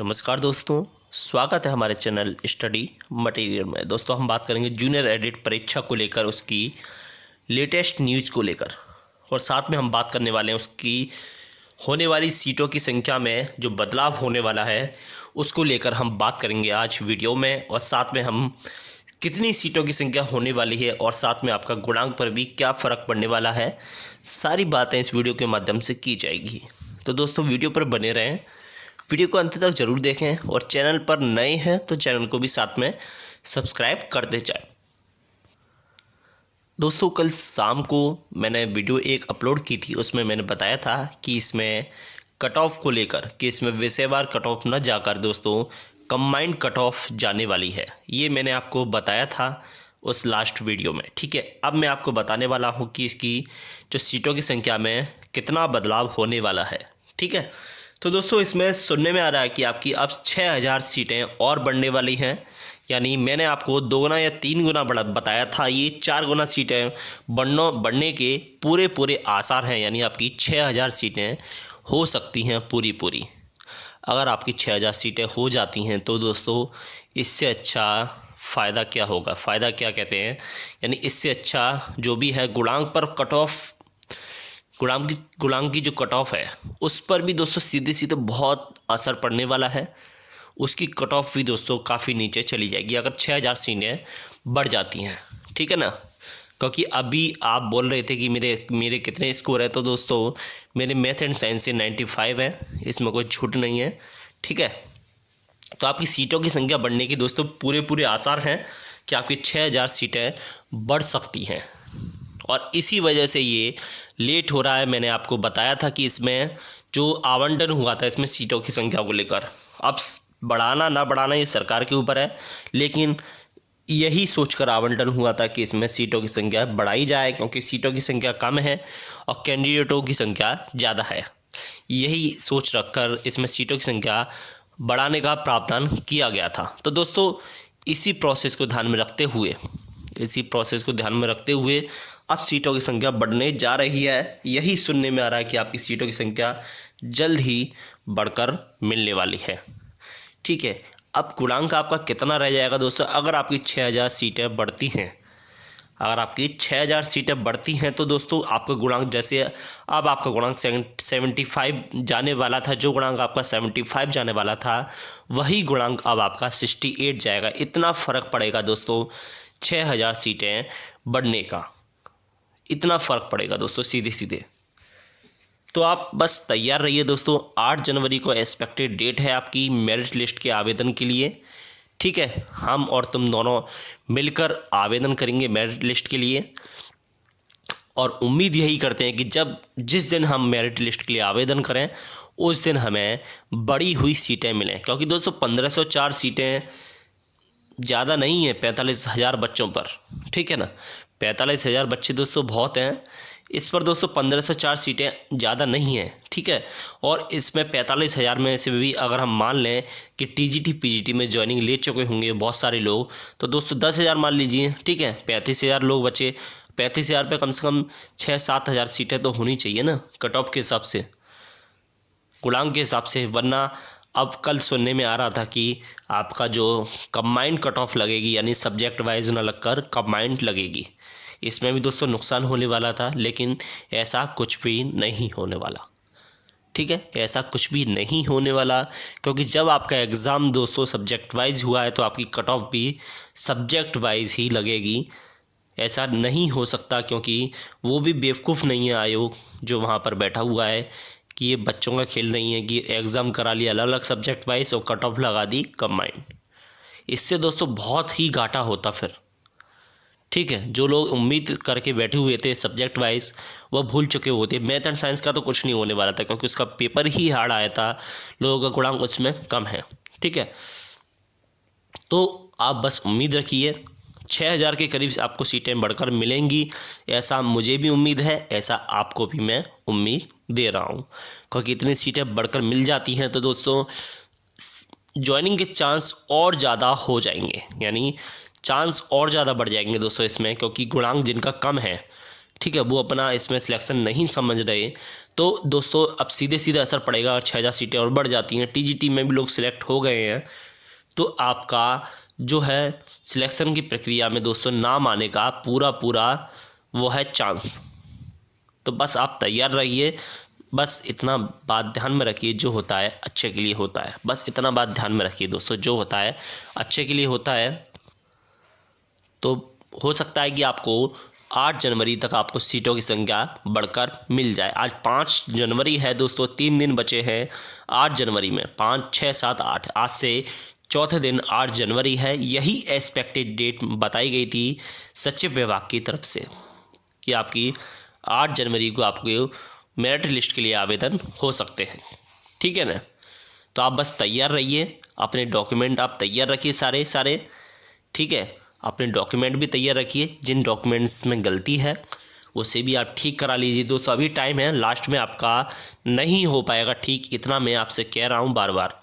नमस्कार दोस्तों, स्वागत है हमारे चैनल स्टडी मटेरियल में। दोस्तों हम बात करेंगे जूनियर एडिट परीक्षा को लेकर, उसकी लेटेस्ट न्यूज़ को लेकर, और साथ में हम बात करने वाले हैं उसकी होने वाली सीटों की संख्या में जो बदलाव होने वाला है उसको लेकर हम बात करेंगे आज वीडियो में। और साथ में हम कितनी सीटों की संख्या होने वाली है और साथ में आपका गुणांक पर भी क्या फ़र्क पड़ने वाला है, सारी बातें इस वीडियो के माध्यम से की जाएगी। तो दोस्तों वीडियो पर बने रहें, वीडियो को अंत तक ज़रूर देखें और चैनल पर नए हैं तो चैनल को भी साथ में सब्सक्राइब करते जाएं। दोस्तों कल शाम को मैंने वीडियो एक अपलोड की थी, उसमें मैंने बताया था कि इसमें कट ऑफ को लेकर कि इसमें विषयवार कट ऑफ न जाकर दोस्तों कंबाइंड कट ऑफ जाने वाली है। ये मैंने आपको बताया था उस लास्ट वीडियो में। ठीक है, अब मैं आपको बताने वाला हूँ कि इसकी जो सीटों की संख्या में कितना बदलाव होने वाला है। ठीक है, तो दोस्तों इसमें सुनने में आ रहा है कि आपकी अब 6000 सीटें और बढ़ने वाली हैं। यानी मैंने आपको 2 गुना या 3 गुना बढ़ा बताया था, ये 4 गुना सीटें बढ़ने के पूरे आसार हैं। यानी आपकी 6000 सीटें हो सकती हैं पूरी। अगर आपकी 6000 सीटें हो जाती हैं तो दोस्तों इससे अच्छा फ़ायदा क्या होगा, फ़ायदा क्या कहते हैं, यानी इससे अच्छा जो भी है गुणांक पर कट ऑफ, गुणांक की जो कट ऑफ है उस पर भी दोस्तों सीधे बहुत असर पड़ने वाला है। उसकी कट ऑफ भी दोस्तों काफ़ी नीचे चली जाएगी अगर 6000 सीटें बढ़ जाती हैं। ठीक है ना, क्योंकि अभी आप बोल रहे थे कि मेरे कितने स्कोर है, तो दोस्तों मेरे मैथ एंड साइंस से 95 है, इसमें कोई छूट नहीं है। ठीक है, तो आपकी सीटों की संख्या बढ़ने की दोस्तों पूरे आसार हैं कि आपकी 6000 सीटें बढ़ सकती हैं। और इसी वजह से ये लेट हो रहा है। मैंने आपको बताया था कि इसमें जो आवंटन हुआ था इसमें सीटों की संख्या को लेकर, अब बढ़ाना ना बढ़ाना ये सरकार के ऊपर है, लेकिन यही सोचकर आवंटन हुआ था कि इसमें सीटों की संख्या बढ़ाई जाए, क्योंकि सीटों की संख्या कम है और कैंडिडेटों की संख्या ज़्यादा है। यही सोच रखकर इसमें सीटों की संख्या बढ़ाने का प्रावधान किया गया था। तो दोस्तों इसी प्रोसेस को ध्यान में रखते हुए अब सीटों की संख्या बढ़ने जा रही है। यही सुनने में आ रहा है कि आपकी सीटों की संख्या जल्द ही बढ़कर मिलने वाली है। ठीक है, अब गुणांक आपका कितना रह जाएगा दोस्तों, अगर आपकी 6000 सीटें बढ़ती हैं, अगर आपकी 6000 सीटें बढ़ती हैं तो दोस्तों आपका गुणांक, जैसे अब आपका गुणांक 75 जाने वाला था, जो गुणांक आपका 75 जाने वाला था वही गुणांक अब आपका 68 जाएगा। इतना फ़र्क पड़ेगा दोस्तों 6000 सीटें बढ़ने का, इतना फ़र्क पड़ेगा दोस्तों सीधे। तो आप बस तैयार रहिए दोस्तों। 8 जनवरी को एक्सपेक्टेड डेट है आपकी मेरिट लिस्ट के आवेदन के लिए। ठीक है, हम और तुम दोनों मिलकर आवेदन करेंगे मेरिट लिस्ट के लिए, और उम्मीद यही करते हैं कि जिस दिन हम मेरिट लिस्ट के लिए आवेदन करें उस दिन हमें बढ़ी हुई सीटें मिलें, क्योंकि दोस्तों 1504 सीटें ज़्यादा नहीं है 45,000 बच्चों पर। ठीक है ना, 45,000 बच्चे दोस्तों बहुत हैं, इस पर दोस्तों 1504 सीटें ज़्यादा नहीं हैं। ठीक है, और इसमें 45,000 में से भी अगर हम मान लें कि टीजीटी पीजीटी में ज्वाइनिंग ले चुके होंगे बहुत सारे लोग, तो दोस्तों 10,000 मान लीजिए। ठीक है, 35,000 लोग बचे, 35,000 पे कम से कम 6-7 हज़ार सीटें तो होनी चाहिए ना, कट ऑफ के हिसाब से, गुणांक के हिसाब से। वरना अब कल सुनने में आ रहा था कि आपका जो कंबाइंड कट ऑफ लगेगी, यानी सब्जेक्ट वाइज ना लगकर कंबाइंड लगेगी, इसमें भी दोस्तों नुकसान होने वाला था, लेकिन ऐसा कुछ भी नहीं होने वाला। ठीक है, ऐसा कुछ भी नहीं होने वाला, क्योंकि जब आपका एग्ज़ाम दोस्तों सब्जेक्ट वाइज हुआ है तो आपकी कट ऑफ भी सब्जेक्ट वाइज ही लगेगी। ऐसा नहीं हो सकता, क्योंकि वो भी बेवकूफ़ नहीं है आयोग जो वहाँ पर बैठा हुआ है कि ये बच्चों का खेल नहीं है कि एग्ज़ाम करा लिया अलग अलग सब्जेक्ट वाइज और कट ऑफ लगा दी कंबाइंड। इससे दोस्तों बहुत ही घाटा होता फिर। ठीक है, जो लोग उम्मीद करके बैठे हुए थे सब्जेक्ट वाइज वह भूल चुके होते। मैथ एंड साइंस का तो कुछ नहीं होने वाला था, क्योंकि उसका पेपर ही हार्ड आया था, लोगों का गुणांक उसमें कम है। ठीक है, तो आप बस उम्मीद रखिए 6000 के करीब आपको सीटें बढ़कर मिलेंगी, ऐसा मुझे भी उम्मीद है, ऐसा आपको भी मैं उम्मीद दे रहा हूँ। क्योंकि इतनी सीटें बढ़कर मिल जाती हैं तो दोस्तों ज्वाइनिंग के चांस और ज़्यादा हो जाएंगे, यानी चांस और ज़्यादा बढ़ जाएंगे दोस्तों इसमें, क्योंकि गुणांक जिनका कम है। ठीक है, वो अपना इसमें सिलेक्शन नहीं समझ रहे, तो दोस्तों अब सीधे सीधे असर पड़ेगा। और 6,000 सीटें और बढ़ जाती हैं, टीजीटी में भी लोग सिलेक्ट हो गए हैं, तो आपका जो है सिलेक्शन की प्रक्रिया में दोस्तों नाम आने का पूरा पूरा वो है चांस। तो बस आप तैयार रहिए, बस इतना बात ध्यान में रखिए, जो होता है अच्छे के लिए होता है। बस इतना बात ध्यान में रखिए दोस्तों, जो होता है अच्छे के लिए होता है। तो हो सकता है कि आपको 8 जनवरी तक आपको सीटों की संख्या बढ़कर मिल जाए। आज 5 जनवरी है दोस्तों, 3 दिन बचे हैं 8 जनवरी में। 5, 6, 7, 8, आज से चौथे दिन 8 जनवरी है। यही एक्सपेक्टेड डेट बताई गई थी सचिव विभाग की तरफ से कि आपकी 8 जनवरी को आपको मेरिट लिस्ट के लिए आवेदन हो सकते हैं। ठीक है ना, तो आप बस तैयार रहिए, अपने डॉक्यूमेंट आप तैयार रखिए सारे। ठीक है, अपने डॉक्यूमेंट भी तैयार रखिए, जिन डॉक्यूमेंट्स में गलती है उसे भी आप ठीक करा लीजिए दोस्तों। अभी टाइम है, लास्ट में आपका नहीं हो पाएगा ठीक, इतना मैं आपसे कह रहा हूँ बार बार,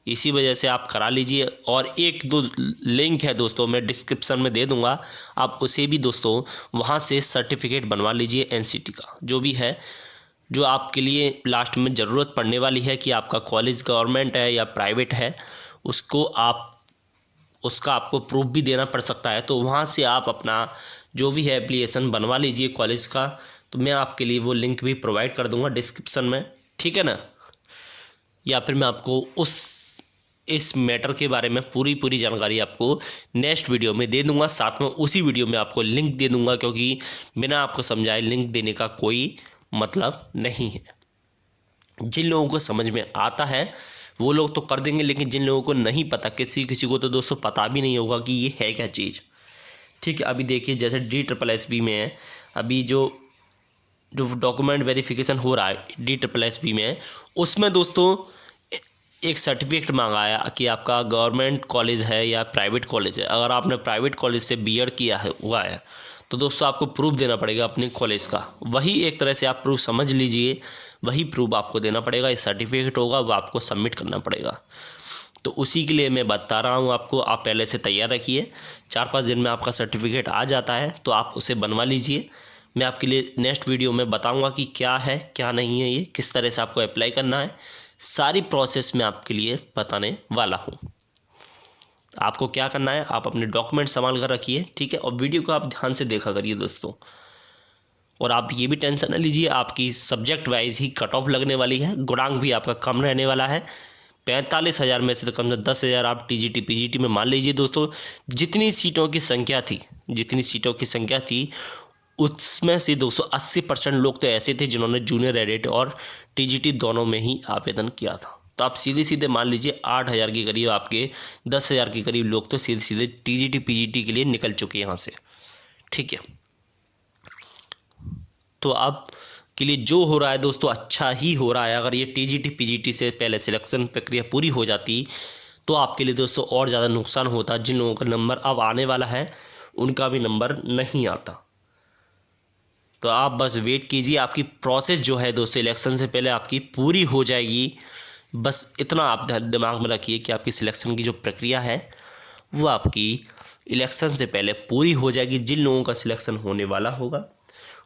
इसी वजह से आप करा लीजिए। और 1-2 लिंक है दोस्तों, मैं डिस्क्रिप्शन में दे दूंगा, आप उसे भी दोस्तों वहाँ से सर्टिफिकेट बनवा लीजिए एनसीटी का, जो भी है, जो आपके लिए लास्ट में ज़रूरत पड़ने वाली है कि आपका कॉलेज गवर्नमेंट है या प्राइवेट है, उसका आपको प्रूफ भी देना पड़ सकता है। तो वहाँ से आप अपना जो भी है एप्लीकेशन बनवा लीजिए कॉलेज का। तो मैं आपके लिए वो लिंक भी प्रोवाइड कर दूंगा डिस्क्रिप्शन में, ठीक है ना। या फिर मैं आपको इस मैटर के बारे में पूरी जानकारी आपको नेक्स्ट वीडियो में दे दूंगा, साथ में उसी वीडियो में आपको लिंक दे दूंगा, क्योंकि बिना आपको समझाए लिंक देने का कोई मतलब नहीं है। जिन लोगों को समझ में आता है वो लोग तो कर देंगे, लेकिन जिन लोगों को नहीं पता, किसी को तो दोस्तों पता भी नहीं होगा कि ये है क्या चीज़। ठीक है, अभी देखिए जैसे DSSB में है, अभी जो डॉक्यूमेंट वेरिफिकेशन हो रहा है DSSB में, उसमें दोस्तों एक सर्टिफिकेट मांगा कि आपका गवर्नमेंट कॉलेज है या प्राइवेट कॉलेज है। अगर आपने प्राइवेट कॉलेज से बीएड किया है तो दोस्तों आपको प्रूफ देना पड़ेगा अपने कॉलेज का। वही एक तरह से आप प्रूफ समझ लीजिए, वही प्रूफ आपको देना पड़ेगा। ये सर्टिफिकेट होगा, वो आपको सबमिट करना पड़ेगा। तो उसी के लिए मैं बता रहा हूँ आपको, आप पहले से तैयार रखिए। 4-5 दिन में आपका सर्टिफिकेट आ जाता है तो आप उसे बनवा लीजिए। मैं आपके लिए नेक्स्ट वीडियो में बताऊँगा कि क्या है क्या नहीं है, ये किस तरह से आपको अप्लाई करना है, सारी प्रोसेस मैं आपके लिए बताने वाला हूँ। आपको क्या करना है, आप अपने डॉक्यूमेंट संभाल कर रखिए, ठीक है। और वीडियो को आप ध्यान से देखा करिए दोस्तों। और आप ये भी टेंशन न लीजिए, आपकी सब्जेक्ट वाइज ही कट ऑफ लगने वाली है, गुणांक भी आपका कम रहने वाला है। 45,000 में से तो कम से 10,000 आप टीजीटी पीजीटी में मान लीजिए दोस्तों। जितनी सीटों की संख्या थी उसमें से 280% लोग तो ऐसे थे जिन्होंने जूनियर एडिट और टीजीटी दोनों में ही आवेदन किया था। तो आप सीधे मान लीजिए 8,000 के करीब, आपके 10,000 के करीब लोग तो सीधे टीजीटी पीजीटी के लिए निकल चुके हैं यहाँ से, ठीक है। तो अब के लिए जो हो रहा है दोस्तों अच्छा ही हो रहा है। अगर ये टीजीटी पीजीटी से पहले सिलेक्शन प्रक्रिया पूरी हो जाती तो आपके लिए दोस्तों और ज़्यादा नुकसान होता। जिन लोगों का नंबर अब आने वाला है उनका भी नंबर नहीं आता। तो आप बस वेट कीजिए, आपकी प्रोसेस जो है दोस्तों इलेक्शन से पहले आपकी पूरी हो जाएगी। बस इतना आप दिमाग में रखिए कि आपकी सिलेक्शन की जो प्रक्रिया है वो आपकी इलेक्शन से पहले पूरी हो जाएगी। जिन लोगों का सिलेक्शन होने वाला होगा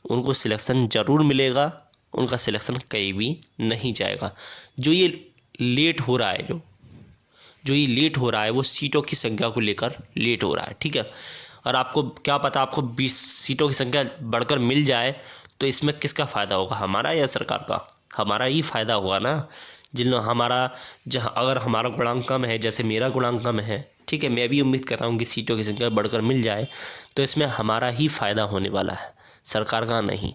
उनको सिलेक्शन ज़रूर मिलेगा, उनका सिलेक्शन कहीं भी नहीं जाएगा। जो ये लेट हो रहा है वो सीटों की संख्या को लेकर लेट हो रहा है, ठीक है। और आपको क्या पता, आपको 20 सीटों की संख्या बढ़कर मिल जाए तो इसमें किसका फ़ायदा होगा, हमारा या सरकार का? हमारा ही फ़ायदा होगा ना। अगर हमारा गुणांक कम है, जैसे मेरा गुणांक कम है, ठीक है, मैं भी उम्मीद कर रहा हूँ कि सीटों की संख्या बढ़कर मिल जाए, तो इसमें हमारा ही फ़ायदा होने वाला है, सरकार का नहीं।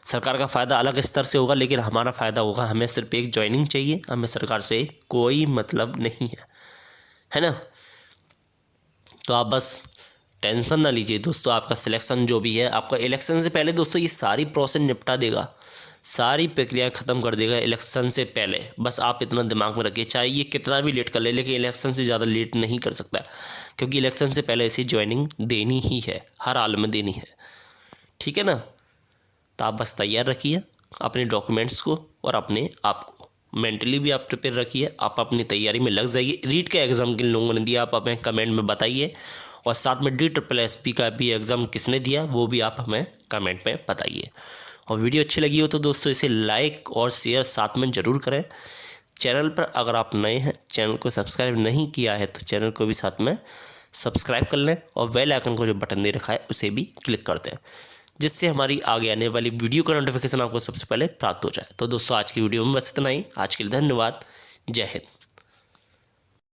सरकार का फ़ायदा अलग स्तर से होगा, लेकिन हमारा फ़ायदा होगा। हमें सिर्फ एक ज्वाइनिंग चाहिए, हमें सरकार से कोई मतलब नहीं है ना। तो आप बस टेंशन ना लीजिए दोस्तों, आपका सिलेक्शन जो भी है, आपका इलेक्शन से पहले दोस्तों ये सारी प्रोसेस निपटा देगा, सारी प्रक्रिया ख़त्म कर देगा इलेक्शन से पहले। बस आप इतना दिमाग में रखिए, चाहे ये कितना भी लेट कर ले, लेकिन इलेक्शन से ज़्यादा लेट नहीं कर सकता, क्योंकि इलेक्शन से पहले ऐसी ज्वाइनिंग देनी ही है, हर हाल में देनी है, ठीक है ना। तो आप बस तैयार रखिए अपने डॉक्यूमेंट्स को और अपने आप को, मेंटली भी आप प्रिपेयर रखिए। आप अपनी तैयारी में लग जाइए। रीट के एग्ज़ाम किन लोगों ने दिया आप हमें कमेंट में बताइए। और साथ में DSSS का भी एग्ज़ाम किसने दिया वो भी आप हमें कमेंट में बताइए। और वीडियो अच्छी लगी हो तो दोस्तों इसे लाइक और शेयर साथ में ज़रूर करें। चैनल पर अगर आप नए हैं, चैनल को सब्सक्राइब नहीं किया है तो चैनल को भी साथ में सब्सक्राइब कर लें और बेल आइकन को जो बटन दे रखा है उसे भी क्लिक कर दें, जिससे हमारी आगे आने वाली वीडियो का नोटिफिकेशन आपको सबसे पहले प्राप्त हो जाए। तो दोस्तों आज की वीडियो में बस इतना ही। आज के लिए धन्यवाद। जय हिंद।